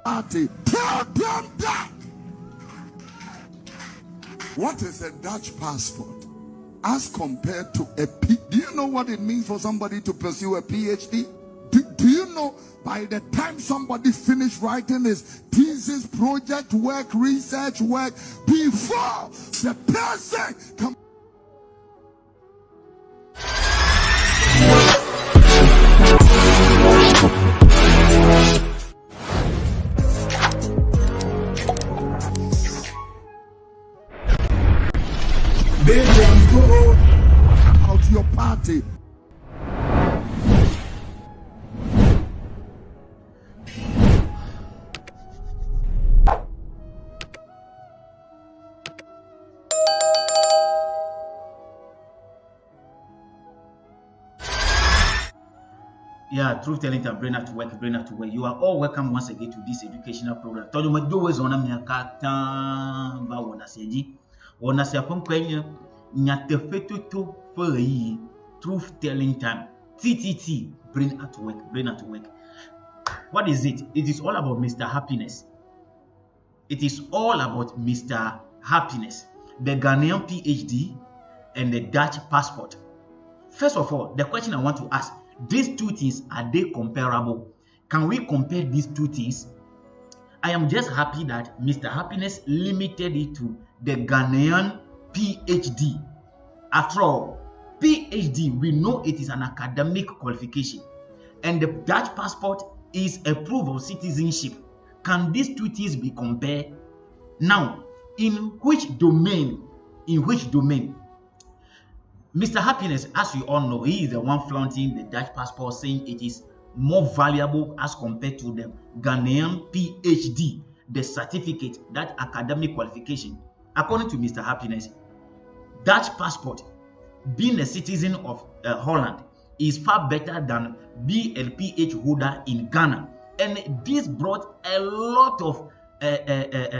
Party. Tell them that. What is a Dutch passport as compared to a P? Do you know what it means for somebody to pursue a PhD? Do you know by the time somebody finished writing his thesis, project work, research work, before the person comes? Baby, go out your party. Yeah, truth telling and bring that to work, bring that to work. You are all welcome once again to this educational program. Told you do always on a miaka ba wona seji. Wona se apon kwenye nyatefetu to for truth telling time. TTT, bring at work, bring at work. What is it? It is all about Mr. Happiness. It is all about Mr. Happiness, the Ghanaian PhD and the Dutch passport. First of all, the question I want to ask, these two things, are they comparable? Can we compare these two things? I am just happy that Mr. Happiness limited it to the Ghanaian PhD. After all, PhD, we know it is an academic qualification, and the Dutch passport is a proof of citizenship. Can these two things be compared? Now, in which domain? Mr. Happiness, as you all know, he is the one flaunting the Dutch passport, saying it is more valuable as compared to the Ghanaian PhD, the certificate, that academic qualification. According to Mr. Happiness, Dutch passport, being a citizen of Holland, is far better than being a PhD holder in Ghana. And this brought a lot of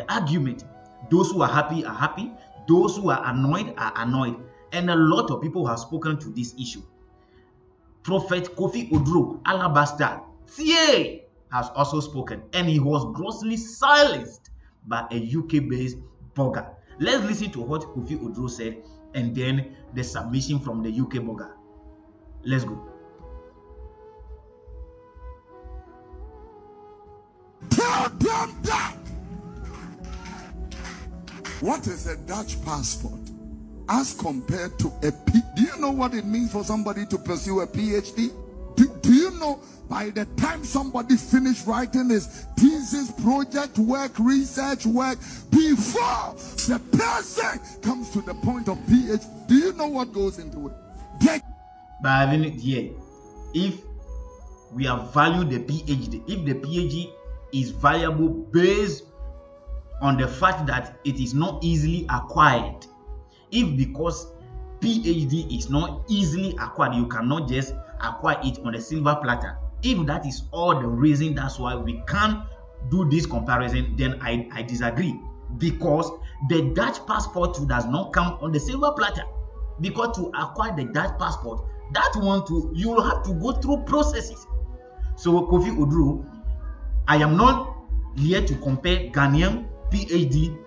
argument. Those who are happy. Those who are annoyed. And a lot of people have spoken to this issue. Prophet KOFI ODURO, Alabaster, CA, has also spoken, and he was grossly silenced by a UK-based BORGA. Let's listen to what KOFI ODURO said, and then the submission from the UK BORGA. Let's go. Tell them that. What is a Dutch passport as compared to a P? Do you know what it means for somebody to pursue a PhD? Do you know by the time somebody finished writing his thesis, project work, research work, before the person comes to the point of PhD, do you know what goes into it? But having it here, if we are valuing the PhD, if the PhD is valuable based on the fact that it is not easily acquired, if because PhD is not easily acquired, you cannot just acquire it on a silver platter. If that is all the reason, that's why we can't do this comparison, then I disagree. Because the Dutch passport does not come on the silver platter. Because to acquire the Dutch passport, you will have to go through processes. So KOFI ODURO, I am not here to compare Ghanaian PhD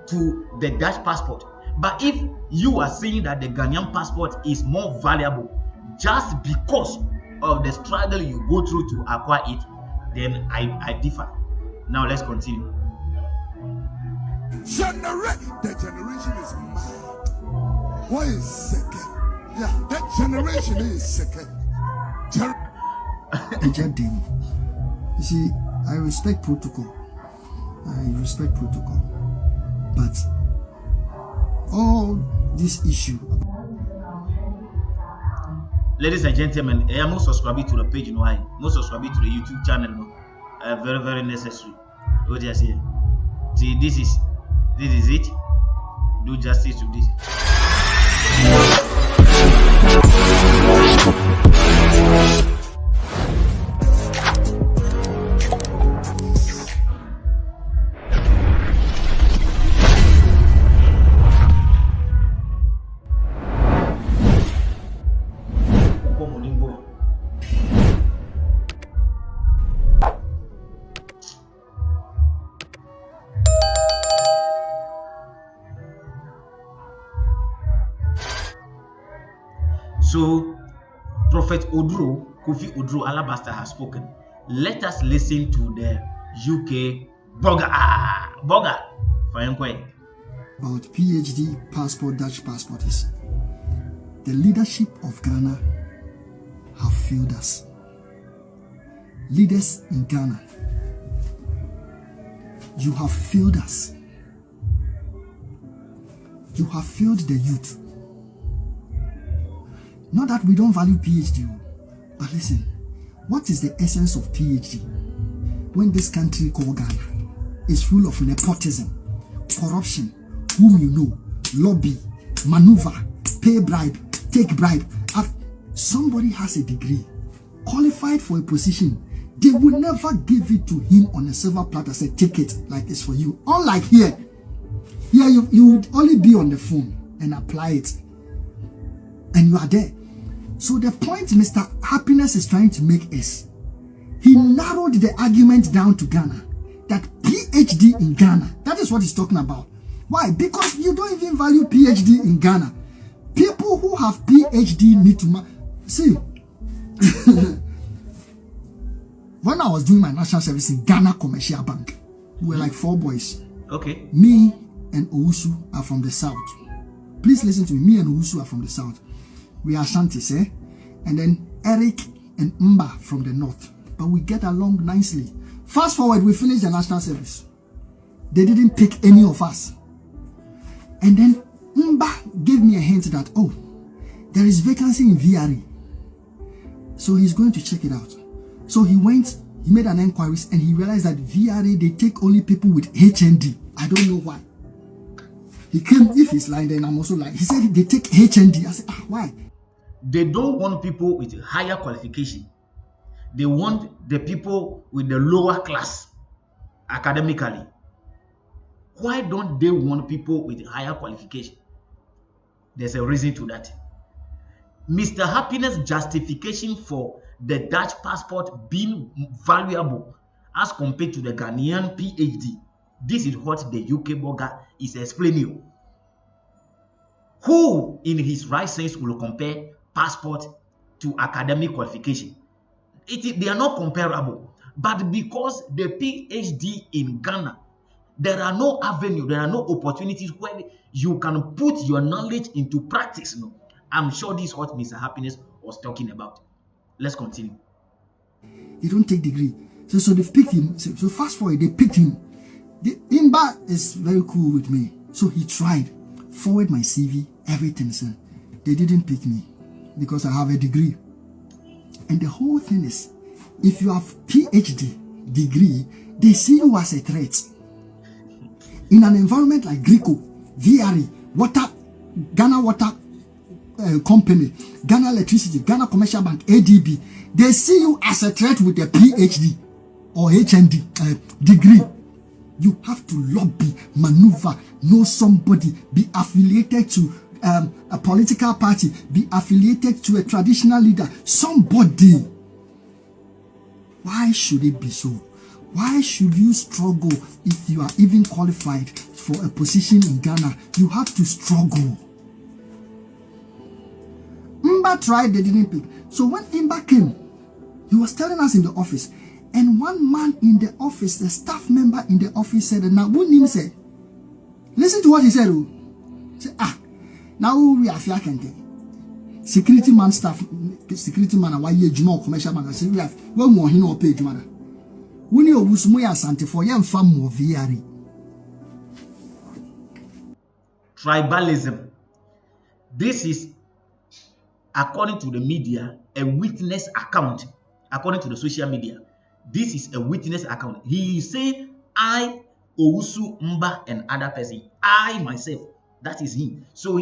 to the Dutch passport. But if you are saying that the Ghanaian passport is more valuable just because of the struggle you go through to acquire it, then I differ. Now let's continue. The generation is mad. What is second? Yeah, that generation is second. You see, I respect protocol. But all this issue. Ladies and gentlemen, I am not subscribing to the page. Why? Not subscribing to the YouTube channel. Very, very necessary. What do you say? See, this is it. Do justice to this. So, Prophet ODURO, Kofi ODURO Alabaster has spoken. Let us listen to the UK BORGA. BORGA. About PhD passport, Dutch passport is the leadership of Ghana have failed us. Leaders in Ghana, you have failed us. You have failed the youth. Not that we don't value PhD, but listen, what is the essence of PhD when this country called Ghana is full of nepotism, corruption, whom you know, lobby, maneuver, pay bribe, take bribe? Somebody has a degree, qualified for a position, they will never give it to him on a silver platter, say take it like it's for you. Unlike here you would only be on the phone and apply it and you are there. So the point Mr. Happiness is trying to make is, he narrowed the argument down to Ghana, that PhD in Ghana, that is what he's talking about. Why? Because you don't even value PhD in Ghana. People who have PhD need to see. When I was doing my national service in Ghana Commercial Bank, we were like 4 boys. Okay. Me and Owusu are from the south. Please listen to me. Me and Owusu are from the south. We are Shantis, eh? And then Eric and Mba from the north. But we get along nicely. Fast forward, we finished the national service. They didn't pick any of us. And then Mba gave me a hint that, oh, there is vacancy in VRE. So he's going to check it out. So he went, he made an inquiry, and he realized that VRA, they take only people with HND. I don't know why. He came, if he's lying, then I'm also lying. He said they take HND. I said, why? They don't want people with higher qualification. They want the people with the lower class academically. Why don't they want people with higher qualification? There's a reason to that. Mr. Happiness' justification for the Dutch passport being valuable as compared to the Ghanaian PhD. This is what the UK BORGA is explaining. Who in his right sense will compare passport to academic qualification? They are not comparable. But because the PhD in Ghana, there are no avenues, there are no opportunities where you can put your knowledge into practice. No, I'm sure this is what Mr. Happiness was talking about. Let's continue. They don't take degree. So they've picked him. So fast forward, they picked him. Imba is very cool with me. So he tried. Forward my CV, everything. So they didn't pick me because I have a degree. And the whole thing is, if you have PhD degree, they see you as a threat. In an environment like Greco, VRE, Ghana Water Company, Ghana Electricity, Ghana Commercial Bank, ADB, they see you as a threat with a PhD or HND degree. You have to lobby, maneuver, know somebody, be affiliated to a political party, be affiliated to a traditional leader, somebody. Why should it be so? Why should you struggle if you are even qualified for a position in Ghana? You have to struggle. Imba tried, they didn't pick. So when Imba came, he was telling us in the office, and one man in the office, the staff member in the office said, now Wunim said, listen to what he said. Say, now we are fiakente. Security man staff, security man, why you Juma commercial bank? I said, we have one more, he no pay Juma. We know Wusmuya Sante for young fam of VRE. Tribalism. This is, according to the media, a witness account. According to the social media, this is a witness account. He is saying, I, Owusu, Mba, and other person. I, myself. That is him. So,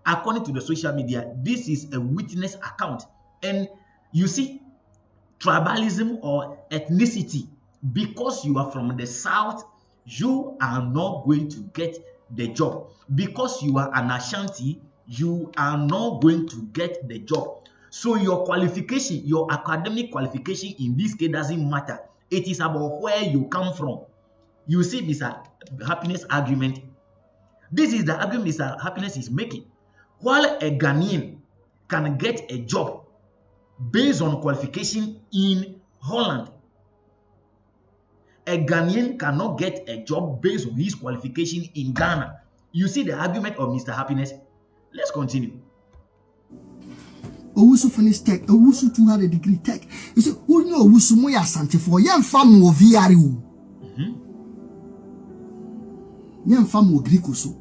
according to the social media, this is a witness account. And you see, tribalism or ethnicity, because you are from the south, you are not going to get the job. Because you are an Ashanti, you are not going to get the job. So your qualification, your academic qualification in this case doesn't matter. It is about where you come from. You see Mr. Happiness argument. This is the argument Mr. Happiness is making. While a Ghanaian can get a job based on qualification in Holland. A Ghanaian cannot get a job based on his qualification in Ghana. You see the argument of Mr. Happiness? Let's continue. Owusu finished tech. Owusu 200 degree tech. You say, who know Owusu moya sante for yam fam wo viari wo. Yam fam wo Greek so.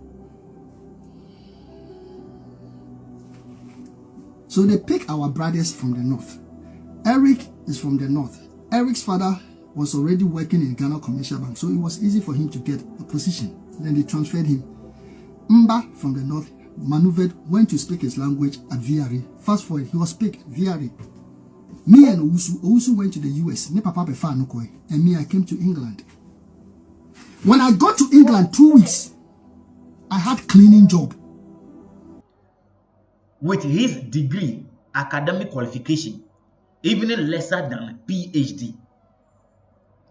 So they pick our brothers from the north. Eric is from the north. Eric's father was already working in Ghana Commercial Bank, so it was easy for him to get a position. Then they transferred him. Mba from the north maneuvered, went to speak his language at VRA. Fast forward, he was picked VRA. Me and Owusu went to the US. Me papa befa nukoi, and me I came to England. When I got to England 2 weeks, I had cleaning job. With his degree, academic qualification, even lesser than PhD,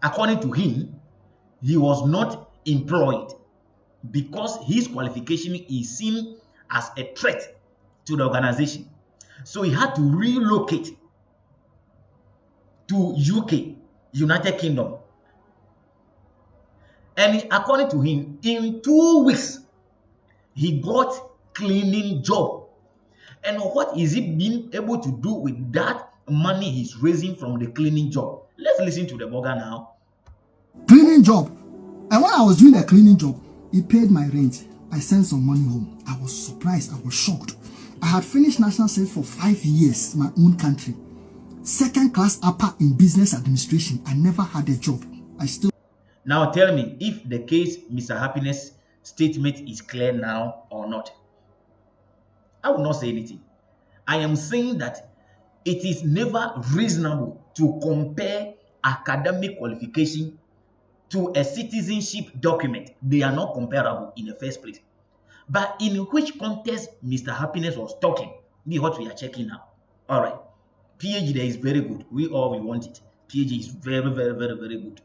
according to him, he was not employed because his qualification is seen as a threat to the organization. So he had to relocate to UK, United Kingdom. And according to him, in 2 weeks, he got cleaning job. And what is he being able to do with that money he's raising from the cleaning job? Let's listen to the BORGA now. Cleaning job. And when I was doing the cleaning job, he paid my rent. I sent some money home. I was surprised. I was shocked. I had finished national service for 5 years, my own country. Second class upper in business administration. I never had a job. I still. Now tell me if the case Mr. Happiness statement is clear now or not. I will not say anything. I am saying that it is never reasonable to compare academic qualification to a citizenship document. They are not comparable in the first place. But in which context Mr. Happiness was talking, this is what we are checking now. All right. PhD is very good. We want it. PhD is very, very, very, very good.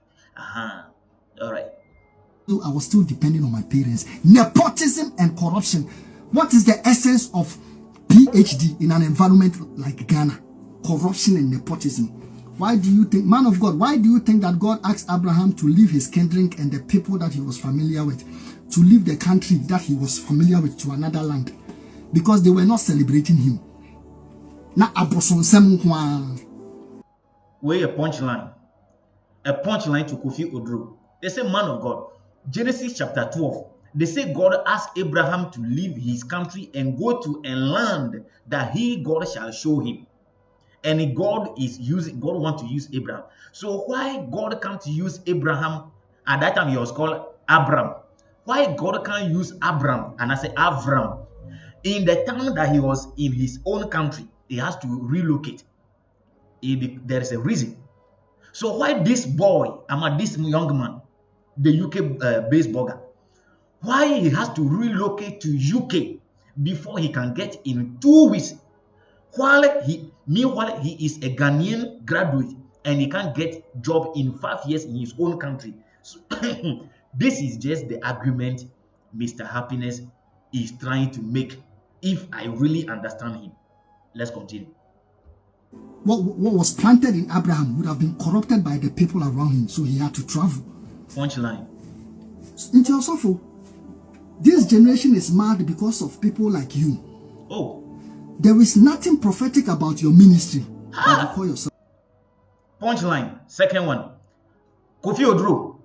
All right. I was still depending on my parents. Nepotism and corruption. What is the essence of PhD in an environment like Ghana? Corruption and nepotism. Why do you think, man of God, why do you think that God asked Abraham to leave his kindred and the people that he was familiar with, to leave the country that he was familiar with to another land? Because they were not celebrating him. Na aboson semwa. Where a punchline. A punchline to KOFI ODURO. They say, man of God, Genesis chapter 12. They say God asked Abraham to leave his country and go to a land that God shall show him. And God want to use Abraham. So why God can't use Abraham? At that time he was called Abram. Why God can't use Abram? And I say Avram. In the time that he was in his own country, he has to relocate. There is a reason. So why this boy, this young man, the UK based BORGA, why he has to relocate to UK before he can get in 2 weeks, meanwhile he is a Ghanaian graduate and he can't get job in 5 years in his own country. So this is just the argument Mr. Happiness is trying to make, if I really understand him. Let's continue. What was planted in Abraham would have been corrupted by the people around him, so he had to travel. Punchline. Into also, this generation is mad because of people like you. Oh. There is nothing prophetic about your ministry that you call yourself. Punchline. Second one. KOFI ODURO.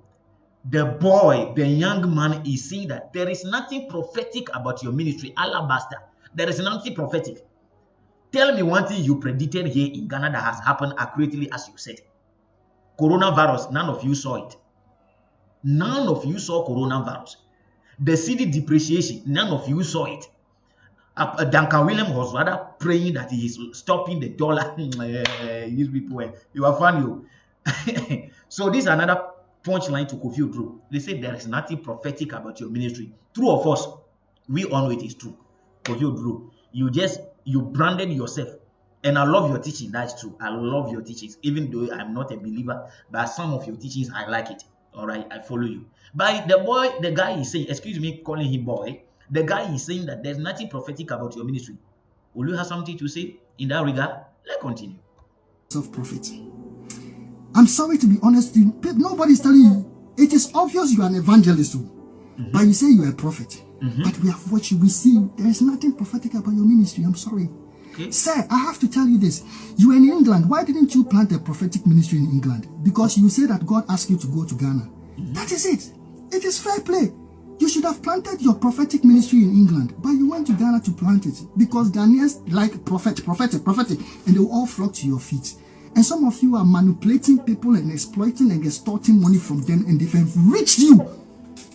The boy, the young man is saying that there is nothing prophetic about your ministry. Alabaster. There is nothing prophetic. Tell me one thing you predicted here in Ghana that has happened accurately as you said. Coronavirus, none of you saw it. None of you saw coronavirus. The cedi depreciation, none of you saw it. Duncan Williams was rather praying that he is stopping the dollar. These people, you are funny. So this is another punchline to KOFI ODURO. They say there is nothing prophetic about your ministry. True or false? We all know it is true. KOFI ODURO, you branded yourself. And I love your teaching. That's true. I love your teachings. Even though I'm not a believer, but some of your teachings, I like it. All right, I follow you. But the guy is saying, excuse me, calling him boy. The guy is saying that there's nothing prophetic about your ministry. Will you have something to say in that regard? Let's continue. Of prophet. I'm sorry to be honest, nobody's telling you. It is obvious you are an evangelist, but you say you are a prophet. But we have watched you, we see you. There is nothing prophetic about your ministry. I'm sorry. Okay. Sir, I have to tell you this. You were in England. Why didn't you plant a prophetic ministry in England? Because you say that God asked you to go to Ghana. That is it. It is fair play. You should have planted your prophetic ministry in England, but you went to Ghana to plant it because Ghanaians like prophetic, and they will all flock to your feet. And some of you are manipulating people and exploiting and extorting money from them, and they've enriched you.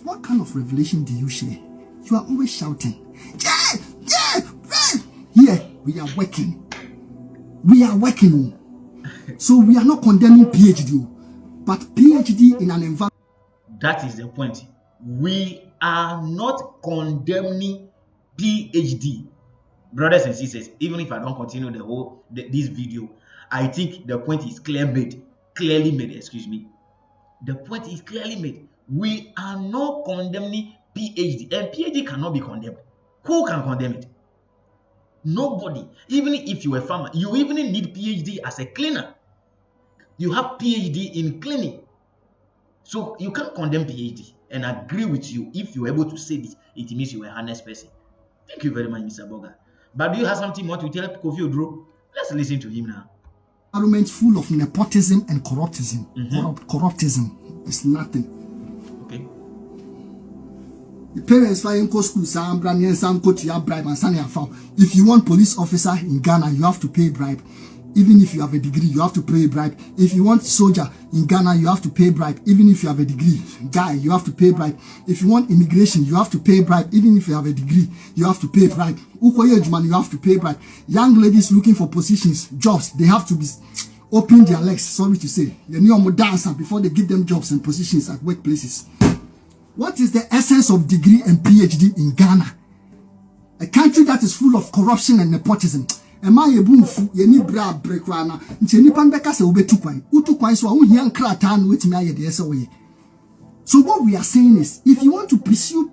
What kind of revelation do you share? You are always shouting. Here, we are working. We are working. So we are not condemning PhD, but PhD in an environment. That is the point. We are not condemning PhD. Brothers and sisters, even if I don't continue this video, I think the point is clearly made, excuse me. The point is clearly made. We are not condemning PhD, and PhD cannot be condemned. Who can condemn it? Nobody. Even if you are a farmer, you even need PhD as a cleaner. You have PhD in cleaning. So you can't condemn PhD, and I agree with you. If you're able to say this, it means you are a honest person. Thank you very much, Mr. BORGA. But do you have something more to tell KOFI ODURO? Let's listen to him now. Environment full of nepotism and corruptism. Corruptism is nothing. Okay. The parents flying go school, some brand some go to your bribe and send your found. If you want police officer in Ghana, you have to pay bribe. Even if you have a degree, you have to pay bribe. If you want soldier in Ghana, you have to pay bribe. Even if you have a degree, guy, you have to pay bribe. If you want immigration, you have to pay bribe. Even if you have a degree, you have to pay bribe. You have to pay bribe. Young ladies looking for positions, jobs, they have to be open their legs. Sorry to say, they need more dancer before they give them jobs and positions at workplaces. What is the essence of degree and PhD in Ghana? A country that is full of corruption and nepotism. So what we are saying is, if you want to pursue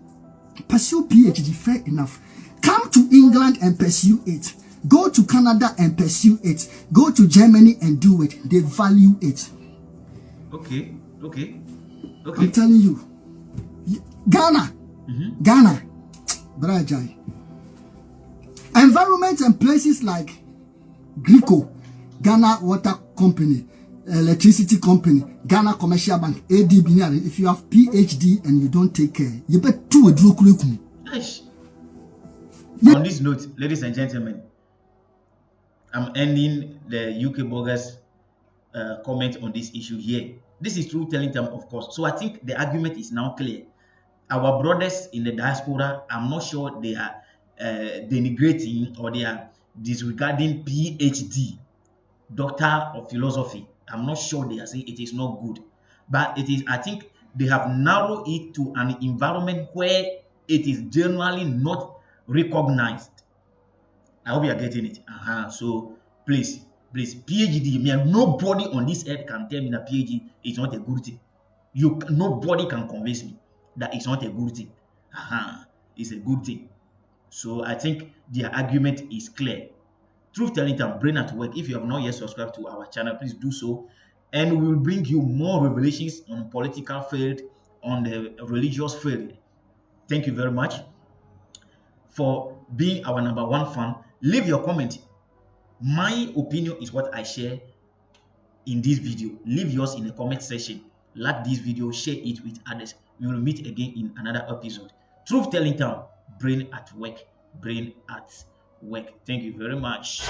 PhD, fair enough. Come to England and pursue it. Go to Canada and pursue it. Go to Germany and do it. They value it. Okay. I'm telling you, Ghana, Brajai. Environment and places like Grico, Ghana Water Company, Electricity Company, Ghana Commercial Bank, ADB. If you have PhD and you don't take care, you better do it. Nice. On this note, ladies and gentlemen, I'm ending the UK BORGA's comment on this issue here. This is true telling time, of course. So I think the argument is now clear. Our brothers in the diaspora, I'm not sure they are denigrating or they are disregarding PhD, Doctor of Philosophy. I'm not sure they are saying it is not good, but it is. I think they have narrowed it to an environment where it is generally not recognized. I hope you are getting it. So please, PhD. Nobody on this earth can tell me that PhD is not a good thing. Nobody can convince me that it's not a good thing. It's a good thing. So I think their argument is clear. Truth telling time, brain at work. If you have not yet subscribed to our channel, please do so, and we will bring you more revelations on political field, on the religious field. Thank you very much for being our #1 fan. Leave your comment. My opinion is what I share in this video. Leave yours in the comment section. Like this video, share it with others. We will meet again in another episode. Truth telling time, brain at work. Brain at work. Thank you very much.